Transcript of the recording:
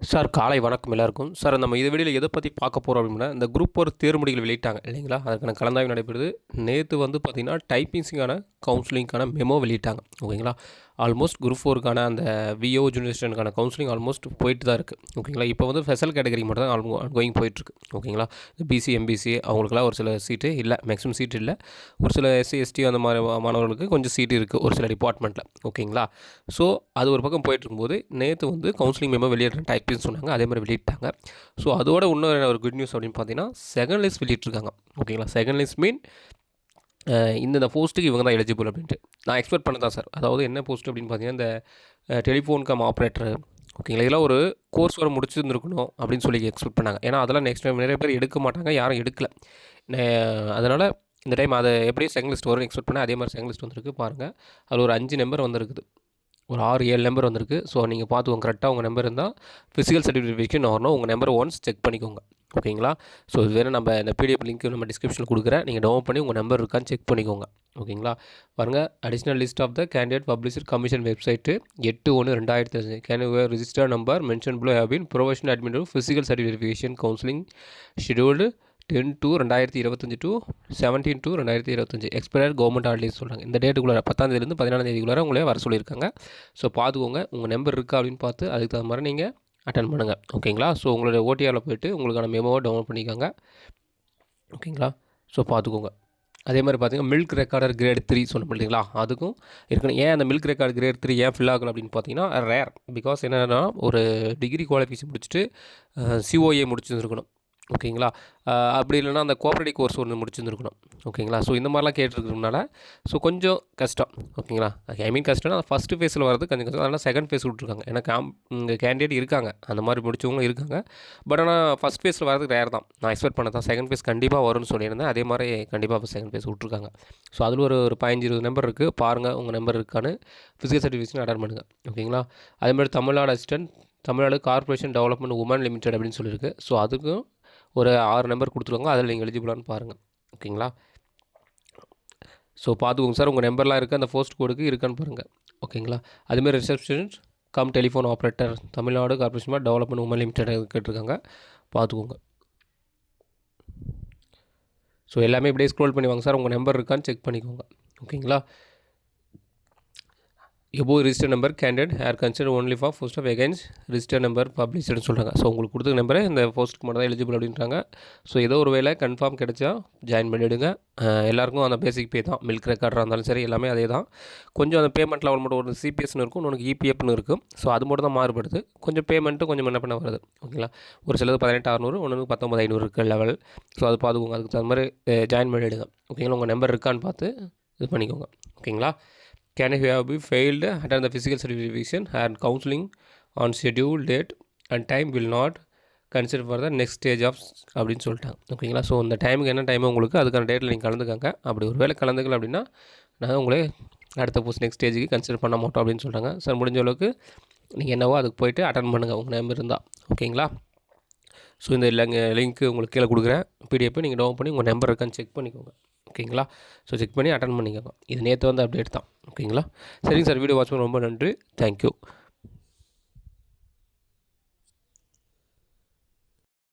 Sir காலை வணக்கம் எல்லாருக்கும். சார் நம்ம இந்த வீடியோல எத பத்தி பார்க்க போறோம் அப்படின்னா, இந்த குரூப் 1 தேர்வு வெளியிட்டாங்க இல்லைங்களா? அதுக்கான கலந்தாய்வு நடைபெறுது. நேத்து வந்து பார்த்தீங்கன்னா, டைப்பிங்ஸுக்கான கவுன்சிலிங்க்கான மெமோ வெளியிட்டாங்க. ஓகேங்களா? ஆல்மோஸ்ட் குரூப் 4க்கான அந்த விஓ ஜூனியர் கவுன்சிலிங் ஆல்மோஸ்ட் போயிட்டு தான் இருக்குது. ஓகேங்களா? இப்போ வந்து ஸ்பெஷல் கேட்டகரி மட்டும் தான் ஆன்கோயிங் போயிட்டுருக்கு. ஓகேங்களா? பிசி, எம்பிசி அவங்களுக்குலாம் ஒரு சில சீட்டு இல்ல. மேக்ஸிமம் சீட் இல்ல. ஒரு சில எஸ்சி, எஸ்டி அந்த மாதிரி மாணவர்களுக்கு கொஞ்சம் சீட்டு இருக்குது ஒரு சில டிபார்ட்மெண்ட்டில். ஓகேங்களா? ஸோ அது ஒரு பக்கம் போயிட்டுருக்கும்போது நேற்று வந்து கவுன்சிலிங் மெமோ வெளியிடுறேன் டைப்பின்னு சொன்னாங்க. அதே மாதிரி வெளியிட்டாங்க. ஸோ அதோட இன்னொரு ஒரு குட் நியூஸ் அப்படின்னு பார்த்தீங்கன்னா, செகண்ட் லிஸ்ட் வெளியிட்டிருக்காங்க. ஓகேங்களா? செகண்ட் லிஸ்ட் மீன் இந்த போஸ்ட்டுக்கு இவங்க தான் எலிஜிபிள் அப்படின்ட்டு. நான் எக்ஸ்பெக்ட் பண்ண தான் சார். அதாவது என்ன போஸ்ட் அப்படின்னு பார்த்தீங்கன்னா, இந்த டெலிஃபோன் கம் ஆப்ரேட்டர். ஓகேங்களா? இதெல்லாம் ஒரு கோர்ஸ் வர முடிச்சிருந்துருக்கணும் அப்படின்னு சொல்லி எக்ஸ்பெக்ட் பண்ணாங்க. ஏன்னா அதெல்லாம் நெக்ஸ்ட் டைம் நிறைய பேர் எடுக்க மாட்டாங்க, யாரும் எடுக்கல. அதனால் இந்த டைம் அதை எப்படியும் செகண்ட் லிஸ்ட் வரும்னு எக்ஸ்பெக்ட் பண்ணேன். அதே மாதிரி செகண்ட் லிஸ்ட் வந்திருக்கு பாருங்கள். அதில் ஒரு 5 நம்பர் வந்திருக்குது. ஒரு 6, 7 நம்பர் வந்திருக்கு. ஸோ நீங்கள் பார்த்துக்கோங்க, கரெக்டாக உங்கள் நம்பர் இருந்தால் ஃபிசிக்கல் சர்டிஃபிகேஷன் வரணும். உங்கள் நம்பர் ஒன்ஸ் செக் பண்ணிக்கோங்க. ஓகேங்களா? ஸோ இது வேறு நம்ம இந்த பிடிஎஃப் லிங்க் நம்ம டிஸ்கிரிப்ஷனில் கொடுக்குறேன். நீங்கள் டவுன்லோட் பண்ணி உங்கள் நம்பர் இருக்கான்னு செக் பண்ணிக்கோங்க. ஓகேங்களா? பாருங்கள், additional list of the candidate published commission website 8/1/2005 can you register number mention below have been professional admin physical certification counselling scheduled 10/2025 to 17/2025 expire government holidays சொல்கிறாங்க. இந்த டேட்டுக்குள்ளே 10ஆம் தேதியிலேருந்து 14ஆம் தேதிக்குள்ளே உங்களே வர சொல்லியிருக்காங்க. ஸோ பார்த்துக்கோங்க, உங்கள் நம்பர் இருக்கா அப்படின்னு பார்த்து அதுக்கு தகுந்த மாதிரி நீங்கள் அட்டன் பண்ணுங்கள். ஓகேங்களா? ஸோ உங்களுடைய ஓடிஆரில் போய்ட்டு உங்களுக்கான மெமோவை டவுன்லோட் பண்ணிக்கோங்க. ஓகேங்களா? ஸோ பார்த்துக்கோங்க. அதே மாதிரி பார்த்தீங்கன்னா, மில்க் ரெக்கார்டர் கிரேட் 3 சொன்னோம் இல்லைங்களா? அதுக்கும் இருக்கணும். ஏன் அந்த மில்க் ரெக்கார்டு கிரேட் 3 ஏன் ஃபில் ஆகலை அப்படின்னு பார்த்தீங்கன்னா, ரேர். பிகாஸ் என்னென்னா, ஒரு டிகிரி குவாலிஃபிகேஷன் முடிச்சுட்டு சிஓஏ முடிச்சிருந்துருக்கணும். ஓகேங்களா? அப்படி இல்லைனா அந்த கோஆப்ரேட்டிவ் கோர்ஸ் ஒன்று முடிச்சிருந்துருக்கணும். ஓகேங்களா? ஸோ இந்த மாதிரிலாம் கேட்டிருக்கிறதுனால ஸோ கொஞ்சம் கஷ்டம். ஓகேங்களா? ஐ மீன் கஷ்டம்னா ஃபஸ்ட்டு ஃபேஸில் வரது கொஞ்சம் கஷ்டம். அதனால் செகண்ட் ஃபேஸ் விட்ருக்காங்க. ஏன்னா இங்கே கேண்டிடேட் இருக்காங்க, அந்த மாதிரி முடிச்சவங்களும் இருக்காங்க. பட் ஆனால் ஃபஸ்ட் ஃபேஸில் வரதுக்கு ரேர் தான். நான் எக்ஸ்பெக்ட் பண்ண தான் செகண்ட் ஃபேஸ் கண்டிப்பாக வரும்னு சொல்லியிருந்தேன். அதே மாதிரி கண்டிப்பாக இப்போ செகண்ட் ஃபேஸ் விட்ருக்காங்க. ஸோ அதில் ஒரு 15-20 நம்பர் இருக்குது. பாருங்கள் உங்கள் நம்பர் இருக்கான்னு ஃபிசிக்கல் சர்டிஃபிகேஷன் அட்டன் பண்ணுங்கள். ஓகேங்களா? அதேமாதிரி Tamil Nadu assistant, Tamil Nadu corporation development woman limited அப்படின்னு சொல்லியிருக்கு. ஸோ அதுக்கும் ஒரு 6 நம்பர் கொடுத்துருவாங்க. அதில் நீங்கள் எலிஜிபிளானு பாருங்கள். ஓகேங்களா? ஸோ பார்த்துக்கோங்க சார், உங்கள் நம்பர்லாம் இருக்குது, அந்த போஸ்ட் கோடுக்கு இருக்கான்னு பாருங்கள். ஓகேங்களா? அதுமாதிரி receptionist cum telephone operator Tamil Nadu corporation development woman limited கேட்டிருக்காங்க. பார்த்துக்கோங்க. ஸோ எல்லாமே இப்படியே ஸ்க்ரோல் பண்ணி வாங்க சார், உங்கள் நம்பர் இருக்கான்னு செக் பண்ணிக்கோங்க. ஓகேங்களா? Above register number candidate are consider only for post of against register number பப்ளிஷ்டுன்னு சொல்கிறாங்க. ஸோ உங்களுக்கு கொடுத்த நம்பரை இந்த போஸ்ட்டுக்கு மட்டும் தான் எலிஜிபிள் அப்படின்றாங்க. ஸோ ஏதோ ஒரு வேலை கன்ஃபார்ம் கிடைச்சா ஜாயின் பண்ணிவிடுங்க. எல்லாருக்கும் அந்த பேசிக் பே தான். மில்க் ரெக்கார்டராக இருந்தாலும் சரி எல்லாமே அதே தான். கொஞ்சம் அந்த பேமெண்ட் லெவல் மட்டும் ஒரு சிபிஎஸ்னு இருக்கும், இன்னொன்று இபிஎஃப்னு இருக்கும். ஸோ அது மட்டும் தான் மாறுபடுது. கொஞ்சம் பேமெண்ட்டும் கொஞ்சம் என்ன பண்ண வருது. ஓகேங்களா? ஒரு சிலது 18,600, ஒன்று 19,500 இருக்குது லெவல். ஸோ அது பார்த்துக்கோங்க. அதுக்கு தகுந்த மாதிரி ஜாயின் பண்ணிவிடுங்க. ஓகேங்களா? உங்கள் நம்பர் இருக்கான்னு பார்த்து இது பண்ணிக்கோங்க. ஓகேங்களா? Can you have been failed attend the physical certification and counseling on scheduled date and time will not consider for the next stage of அப்படின்னு சொல்லிட்டாங்க. ஓகேங்களா? ஸோ இந்த டைமுக்கு என்ன டைமோ உங்களுக்கு அதுக்கான டேட்டில் நீங்கள் கலந்துக்காங்க. அப்படி ஒரு வேளை கலந்துக்கல அப்படின்னா நாங்கள் உங்களே அடுத்த நெக்ஸ்ட் ஸ்டேஜுக்கு கன்சிடர் பண்ண மாட்டோம் அப்படின்னு சொல்கிறாங்க. சார் முடிஞ்ச அளவுக்கு நீங்கள் என்னவோ அதுக்கு போய்ட்டு அட்டன் பண்ணுங்கள் உங்கள் நம்பர் இருந்தால். ஓகேங்களா? ஸோ இந்த லிங்க்கு உங்களுக்கு கீழே கொடுக்குறேன். பிடிஎஃப் நீங்கள் டவுன் பண்ணி உங்கள் நம்பர் இருக்கான்னு செக் பண்ணிக்கோங்க. ஓகேங்களா? ஸோ செக் பண்ணி அட்டன் பண்ணிக்கோங்க. இது நேற்று வந்து அப்டேட் தான். ஓகேங்களா? சரிங்க சார், வீடியோ வாட்ச் பண்ண ரொம்ப நன்றி. தேங்க்யூ.